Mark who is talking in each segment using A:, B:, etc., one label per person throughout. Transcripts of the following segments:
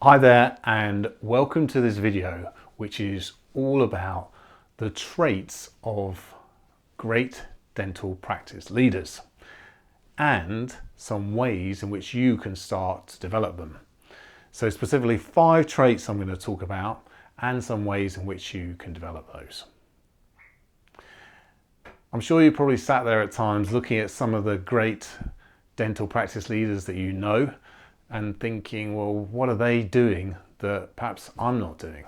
A: Hi there and welcome to this video, which is all about the traits of great dental practice leaders and some ways in which you can start to develop them. So specifically 5 traits I'm going to talk about and some ways in which you can develop those. I'm sure you probably sat there at times looking at some of the great dental practice leaders that you know and thinking, well, what are they doing that perhaps I'm not doing?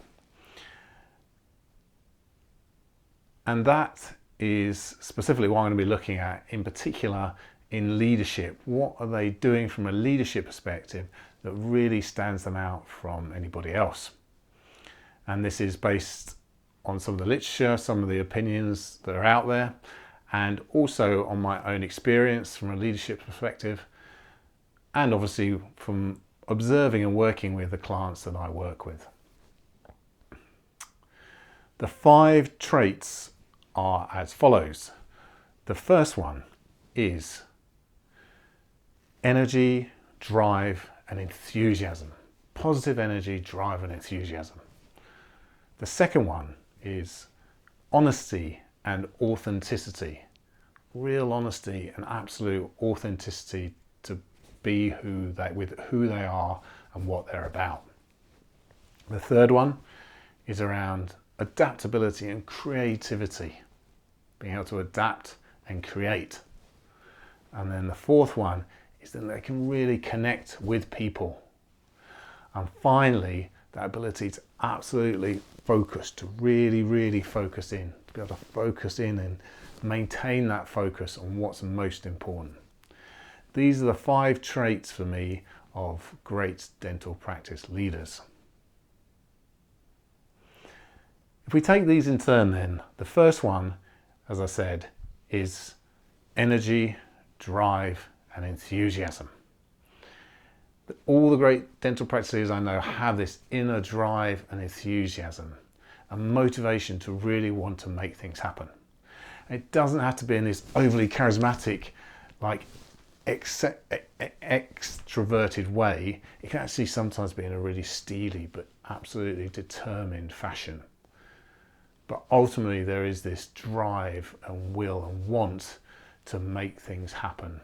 A: And that is specifically what I'm going to be looking at in particular in leadership. What are they doing from a leadership perspective that really stands them out from anybody else? And this is based on some of the literature, some of the opinions that are out there, and also on my own experience from a leadership perspective, and obviously from observing and working with the clients that I work with. The 5 traits are as follows. The first one is energy, drive, and enthusiasm. Positive energy, drive, and enthusiasm. The second one is honesty and authenticity. Real honesty and absolute authenticity to be who they are and what they're about. The third one is around adaptability and creativity, being able to adapt and create. And then the fourth one is that they can really connect with people. And finally, that ability to absolutely focus, to really focus in, to be able to focus in and maintain that focus on what's most important. These are the 5 traits for me of great dental practice leaders. If we take these in turn then, the first one, as I said, is energy, drive, and enthusiasm. All the great dental practice leaders I know have this inner drive and enthusiasm and motivation to really want to make things happen. It doesn't have to be in this overly charismatic, like extroverted way. It can actually sometimes be in a really steely but absolutely determined fashion. But ultimately there is this drive and will and want to make things happen.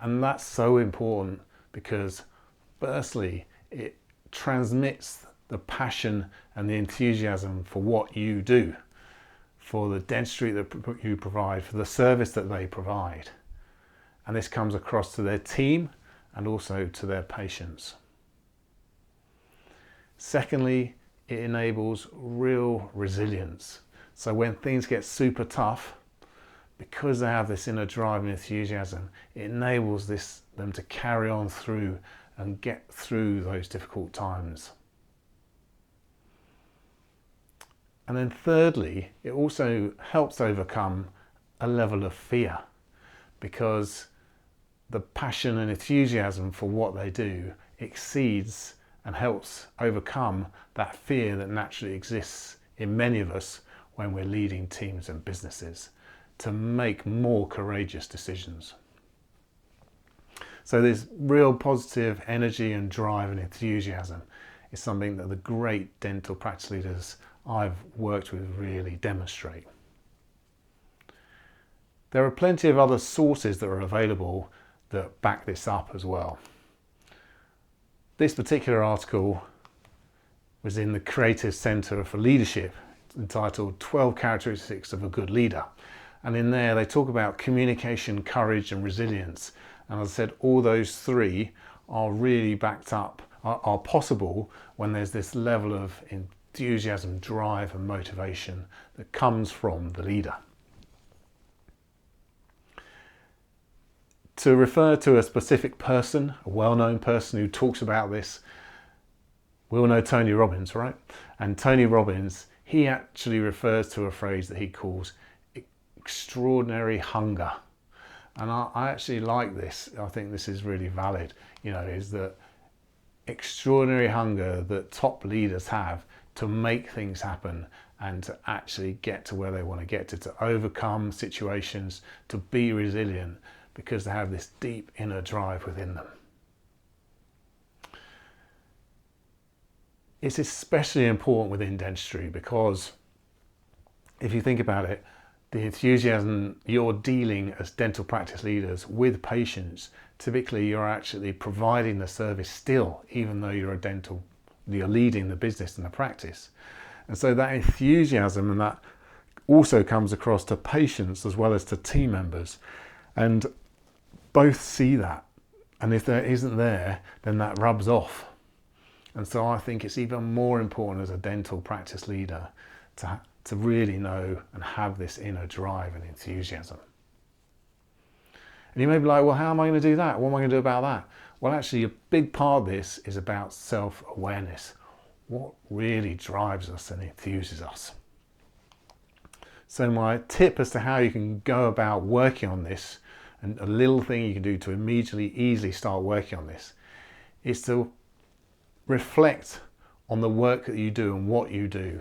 A: And that's so important because firstly, it transmits the passion and the enthusiasm for what you do, for the dentistry that you provide, for the service that they provide. And this comes across to their team and also to their patients. Secondly, it enables real resilience. So when things get super tough, because they have this inner drive and enthusiasm, it enables them to carry on through and get through those difficult times. And then thirdly, it also helps overcome a level of fear, because the passion and enthusiasm for what they do exceeds and helps overcome that fear that naturally exists in many of us when we're leading teams and businesses to make more courageous decisions. So this real positive energy and drive and enthusiasm is something that the great dental practice leaders I've worked with really demonstrate. There are plenty of other sources that are available that back this up as well. This particular article was in the Creative Centre for Leadership, entitled 12 Characteristics of a Good Leader. And in there they talk about communication, courage and resilience. And as I said, all those 3 are really backed up, are possible when there's this level of enthusiasm, drive and motivation that comes from the leader. To refer to a specific person, a well-known person who talks about this, we all know Tony Robbins, right? And Tony Robbins, he actually refers to a phrase that he calls extraordinary hunger. And I actually like this. I think this is really valid, is that extraordinary hunger that top leaders have to make things happen and to actually get to where they want to get to overcome situations, to be resilient, because they have this deep inner drive within them. It's especially important within dentistry because if you think about it, the enthusiasm you're dealing as dental practice leaders with patients, typically you're actually providing the service still, even though you're leading the business and the practice. And so that enthusiasm and that also comes across to patients as well as to team members. And both see that. And if there isn't there, then that rubs off. And so I think it's even more important as a dental practice leader to really know and have this inner drive and enthusiasm. And you may be like, well, how am I going to do that? What am I going to do about that? Well, actually, a big part of this is about self-awareness. What really drives us and enthuses us? So my tip as to how you can go about working on this, and a little thing you can do to immediately, easily start working on this, is to reflect on the work that you do and what you do.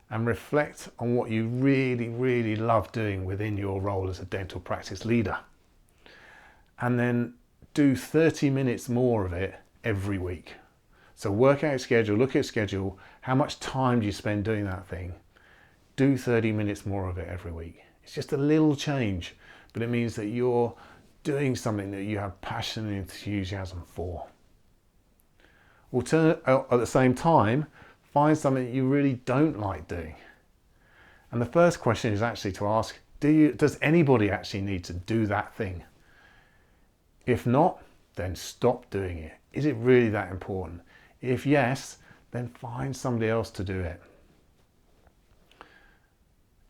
A: And reflect on what you really, really love doing within your role as a dental practice leader. And then do 30 minutes more of it every week. So work out your schedule, look at your schedule, how much time do you spend doing that thing? Do 30 minutes more of it every week. It's just a little change, but it means that you're doing something that you have passion and enthusiasm for. At the same time, find something that you really don't like doing. And the first question is actually to ask, does anybody actually need to do that thing? If not, then stop doing it. Is it really that important? If yes, then find somebody else to do it.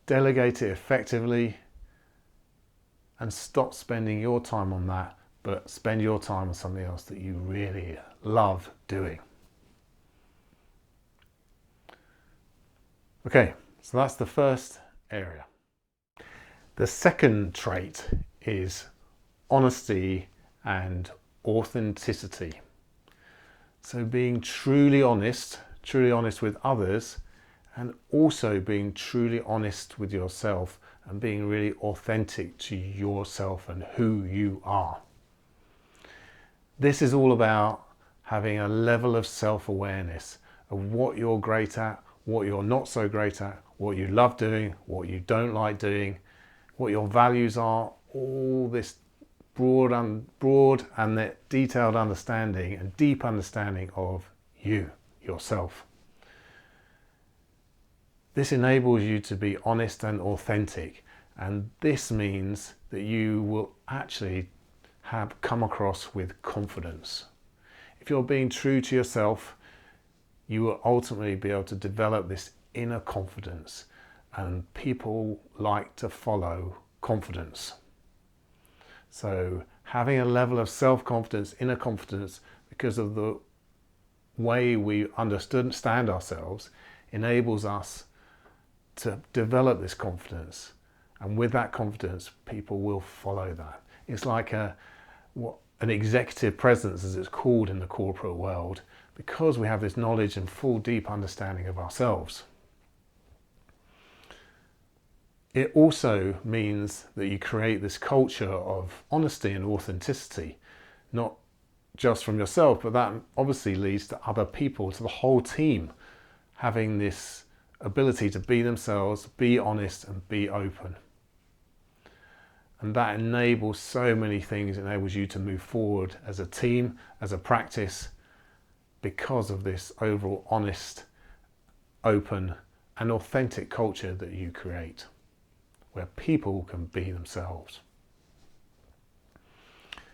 A: Delegate it effectively and stop spending your time on that, but spend your time on something else that you really love doing. Okay, so that's the first area. The second trait is honesty and authenticity. So being truly honest with others, and also being truly honest with yourself and being really authentic to yourself and who you are. This is all about having a level of self-awareness of what you're great at, what you're not so great at, what you love doing, what you don't like doing, what your values are, all this broad and detailed understanding and deep understanding of you, yourself. This enables you to be honest and authentic, and this means that you will actually come across with confidence. If you're being true to yourself, you will ultimately be able to develop this inner confidence, and people like to follow confidence. So having a level of self-confidence, inner confidence, because of the way we understand ourselves, enables us to develop this confidence. And with that confidence, people will follow that. It's like an executive presence, as it's called in the corporate world, because we have this knowledge and full, deep understanding of ourselves. It also means that you create this culture of honesty and authenticity, not just from yourself, but that obviously leads to other people, to the whole team, having this ability to be themselves, be honest and be open. And that enables so many things. It enables you to move forward as a team, as a practice, because of this overall honest, open and authentic culture that you create, where people can be themselves.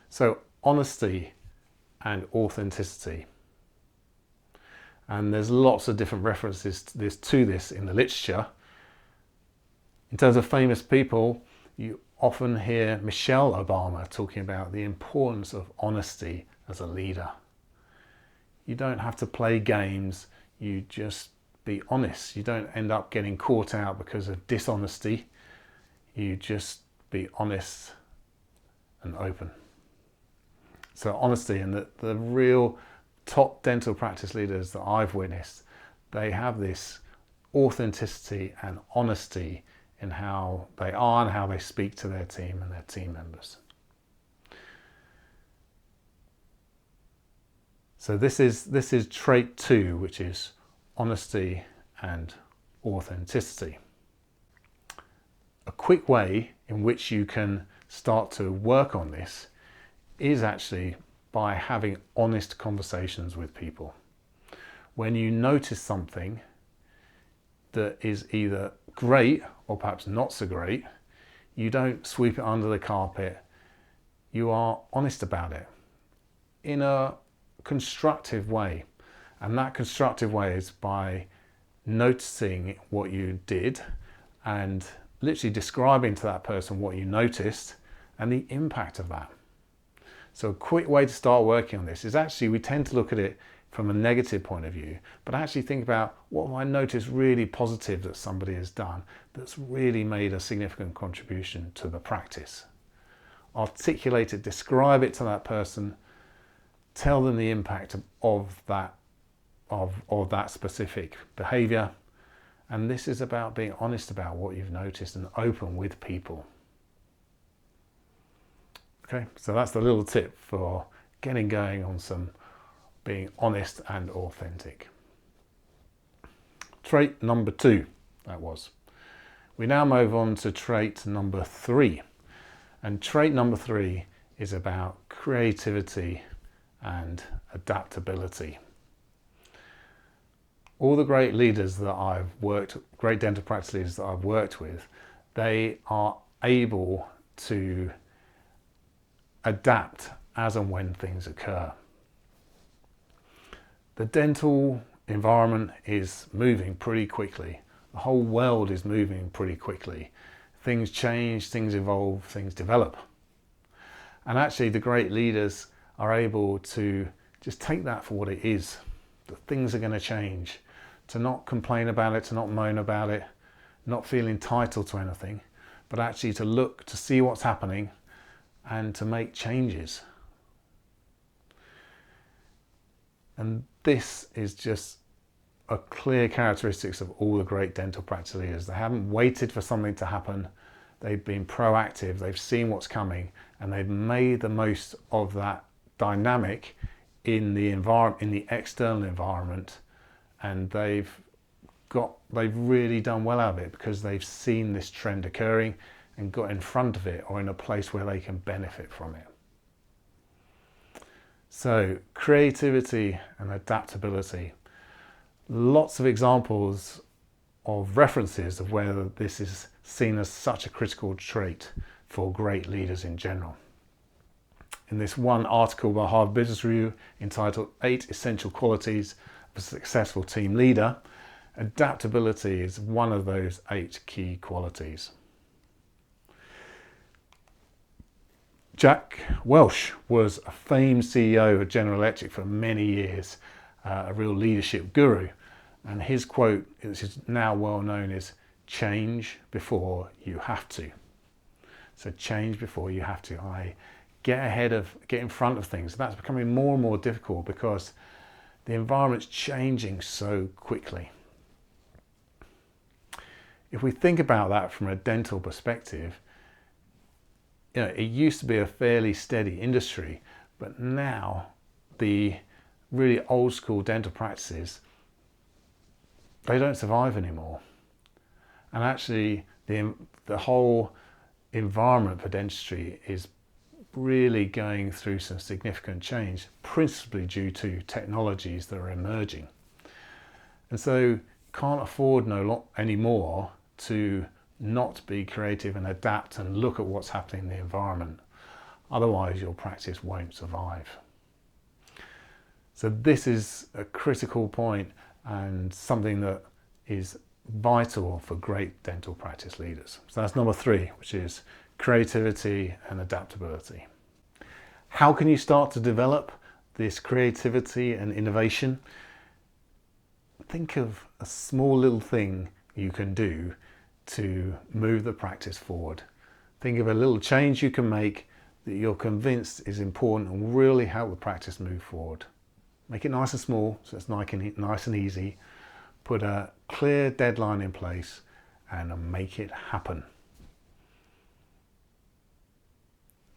A: So honesty and authenticity. And there's lots of different references to this in the literature. In terms of famous people, you often hear Michelle Obama talking about the importance of honesty as a leader. You don't have to play games, you just be honest. You don't end up getting caught out because of dishonesty. You just be honest and open. So honesty, and the real top dental practice leaders that I've witnessed, they have this authenticity and honesty in how they are and how they speak to their team and their team members. So this is trait 2, which is honesty and authenticity. A quick way in which you can start to work on this is actually by having honest conversations with people. When you notice something that is either great or perhaps not so great, you don't sweep it under the carpet. You are honest about it in a constructive way. And that constructive way is by noticing what you did and literally describing to that person what you noticed and the impact of that. So a quick way to start working on this is actually, we tend to look at it from a negative point of view, but actually think about what have I noticed really positive that somebody has done that's really made a significant contribution to the practice. Articulate it, describe it to that person, tell them the impact of that specific behavior. And this is about being honest about what you've noticed and open with people. Okay, so that's the little tip for getting going on some being honest and authentic. Trait number 2, that was. We now move on to trait number 3. And trait number 3 is about creativity and adaptability. All the great leaders that I've worked, great dental practice leaders that I've worked with, they are able to adapt as and when things occur. The dental environment is moving pretty quickly. The whole world is moving pretty quickly. Things change, things evolve, things develop. And actually the great leaders are able to just take that for what it is, that things are going to change, to not complain about it, to not moan about it, not feel entitled to anything, but actually to look, to see what's happening and to make changes. And this is just a clear characteristics of all the great dental practice leaders. They haven't waited for something to happen. They've been proactive, they've seen what's coming, and they've made the most of that dynamic in the environment, in the external environment, and they've really done well out of it because they've seen this trend occurring and got in front of it or in a place where they can benefit from it. So creativity and adaptability. Lots of examples of references of where this is seen as such a critical trait for great leaders in general. In this one article by Harvard Business Review entitled 8 Essential Qualities of a Successful Team Leader, adaptability is one of those 8 key qualities. Jack Welch was a famed CEO of General Electric for many years, a real leadership guru. And his quote, which is now well known, is change before you have to. So change before you have to. Get in front of things. That's becoming more and more difficult because the environment's changing so quickly. If we think about that from a dental perspective, it used to be a fairly steady industry, but now the really old school dental practices, they don't survive anymore. And actually the whole environment for dentistry is really going through some significant change, principally due to technologies that are emerging. And so can't afford anymore to not be creative and adapt and look at what's happening in the environment. Otherwise your practice won't survive. So this is a critical point and something that is vital for great dental practice leaders. So that's number 3, which is creativity and adaptability. How can you start to develop this creativity and innovation? Think of a small little thing you can do to move the practice forward. Think of a little change you can make that you're convinced is important and will really help the practice move forward. Make it nice and small so it's nice and easy. Put a clear deadline in place and make it happen.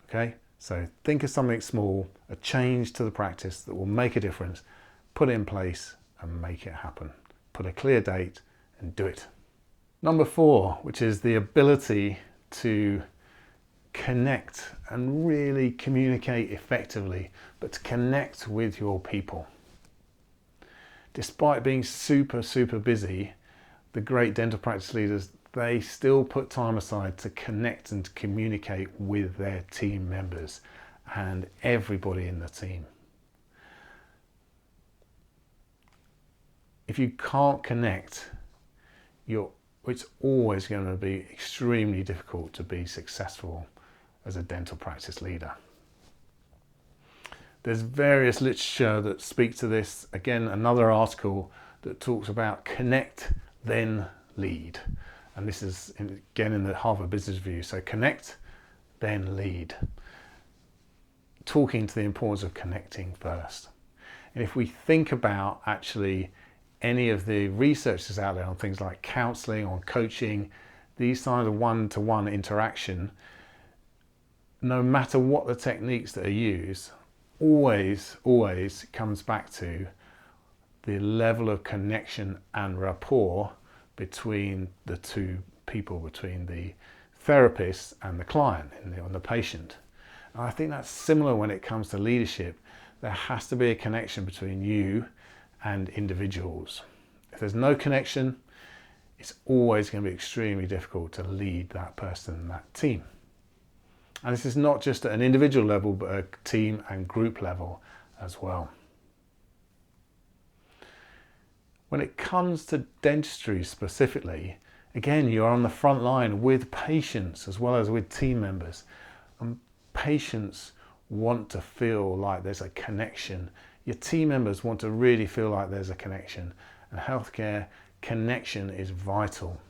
A: Okay, So think of something small, a change to the practice that will make a difference, put it in place and make it happen. Put a clear date and do it. Number 4, which is the ability to connect and really communicate effectively, but to connect with your people. Despite being super busy, the great dental practice leaders, they still put time aside to connect and to communicate with their team members and everybody in the team. If you can't connect, it's always going to be extremely difficult to be successful as a dental practice leader. There's various literature that speak to this. Again, another article that talks about connect, then lead. And this is again in the Harvard Business Review. So connect, then lead. Talking to the importance of connecting first. And if we think about actually any of the researchers out there on things like counseling, on coaching, these kinds of one-to-one interaction, no matter what the techniques that are used, always comes back to the level of connection and rapport between the two people, between the therapist and the client and the patient. And I think that's similar when it comes to leadership. There has to be a connection between you and individuals. If there's no connection, it's always going to be extremely difficult to lead that person, that team. And this is not just at an individual level, but a team and group level as well. When it comes to dentistry specifically, again, you're on the front line with patients as well as with team members. And patients want to feel like there's a connection. Your team members want to really feel like there's a connection. And healthcare connection is vital.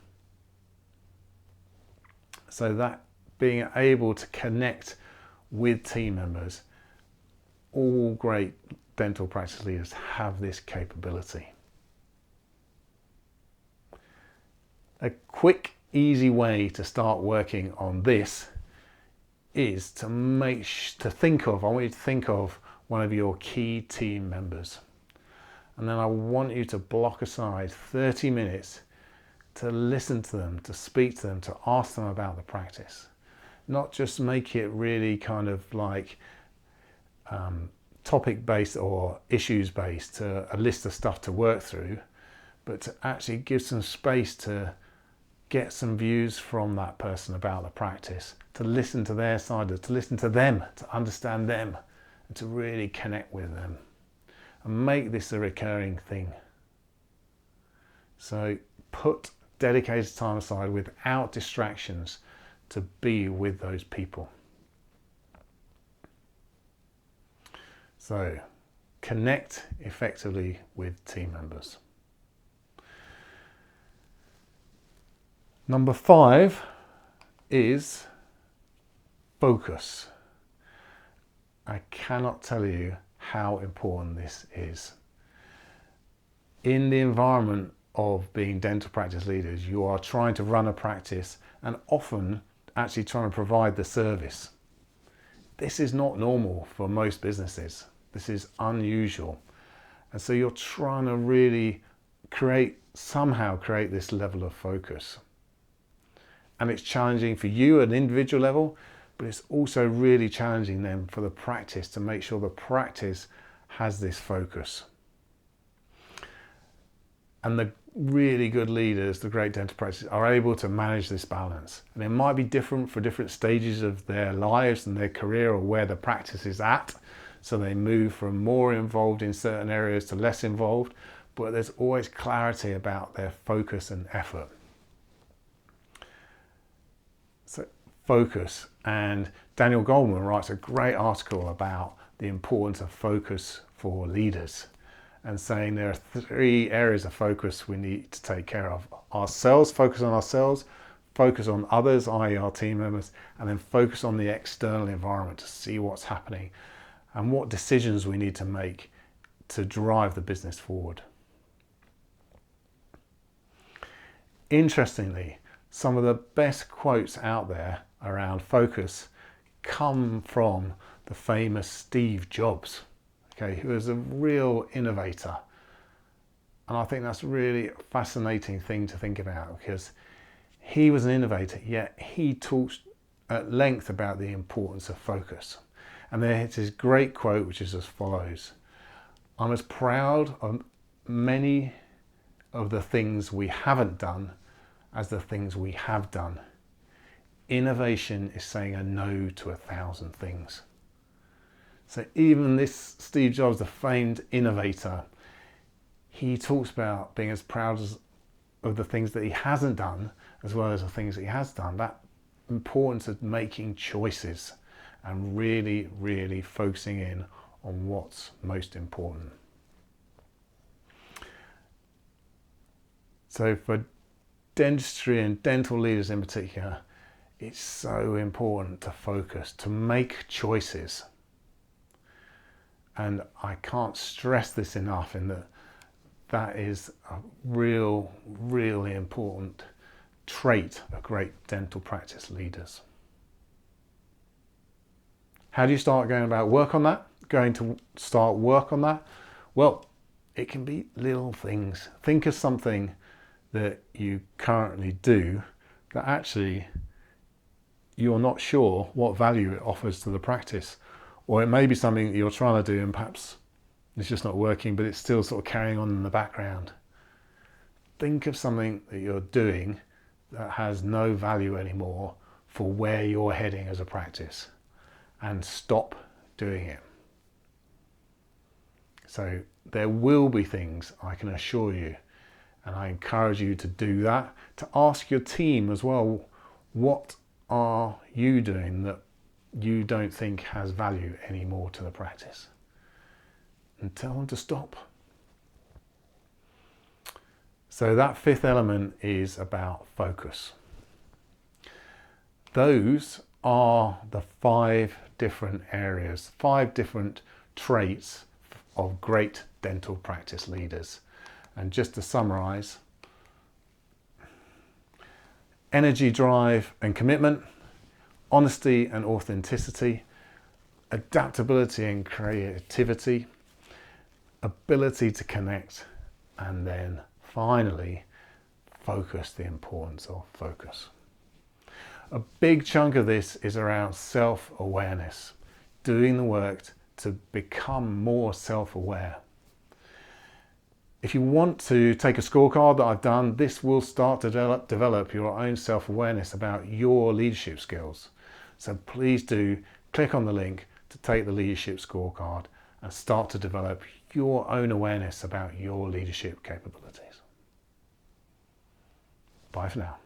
A: So that being able to connect with team members, all great dental practice leaders have this capability. A quick, easy way to start working on this is to I want you to think of one of your key team members. And then I want you to block aside 30 minutes to listen to them, to speak to them, to ask them about the practice. Not just make it really kind of like topic-based or issues-based, a list of stuff to work through, but to actually give some space to get some views from that person about the practice, to listen to their side, to listen to them, to understand them, and to really connect with them. And make this a recurring thing. So put dedicated time aside without distractions to be with those people. So connect effectively with team members. Number 5 is focus. I cannot tell you how important this is. In the environment of being dental practice leaders, you are trying to run a practice and often actually trying to provide the service. This is not normal for most businesses. This is unusual. And so you're trying to really somehow create this level of focus. And it's challenging for you at an individual level, but it's also really challenging them for the practice to make sure the practice has this focus. And the really good leaders, the great dental practices, are able to manage this balance. And it might be different for different stages of their lives and their career or where the practice is at. So they move from more involved in certain areas to less involved, but there's always clarity about their focus and effort. So focus, and Daniel Goleman writes a great article about the importance of focus for leaders, and saying there are 3 areas of focus we need to take care of. Ourselves, focus on ourselves, focus on others, i.e. our team members, and then focus on the external environment to see what's happening and what decisions we need to make to drive the business forward. Interestingly, some of the best quotes out there around focus come from the famous Steve Jobs, okay, who was a real innovator. And I think that's a really fascinating thing to think about, because he was an innovator, yet he talks at length about the importance of focus. And there's his great quote, which is as follows: "I'm as proud of many of the things we haven't done as the things we have done. Innovation is saying a no to 1,000 things." So even this Steve Jobs, the famed innovator, he talks about being as proud of the things that he hasn't done as well as the things that he has done. That importance of making choices and really, really focusing in on what's most important. So for dentistry and dental leaders in particular, it's so important to focus, to make choices. And I can't stress this enough, in that is a really important trait of great dental practice leaders. How do you start going about work on that? Start work on that? Well, it can be little things. Think of something that you currently do that actually you're not sure what value it offers to the practice. Or it may be something that you're trying to do and perhaps it's just not working, but it's still sort of carrying on in the background. Think of something that you're doing that has no value anymore for where you're heading as a practice, and stop doing it. So there will be things, I can assure you, and I encourage you to do that, to ask your team as well, what are you doing that you don't think has value anymore to the practice? And tell them to stop. So that fifth element is about focus. Those are the 5 different areas, 5 different traits of great dental practice leaders. And just to summarize: energy, drive and commitment, honesty and authenticity, adaptability and creativity, ability to connect, and then finally, focus, the importance of focus. A big chunk of this is around self-awareness, doing the work to become more self-aware. If you want to take a scorecard that I've done, this will start to develop your own self-awareness about your leadership skills. So please do click on the link to take the leadership scorecard and start to develop your own awareness about your leadership capabilities. Bye for now.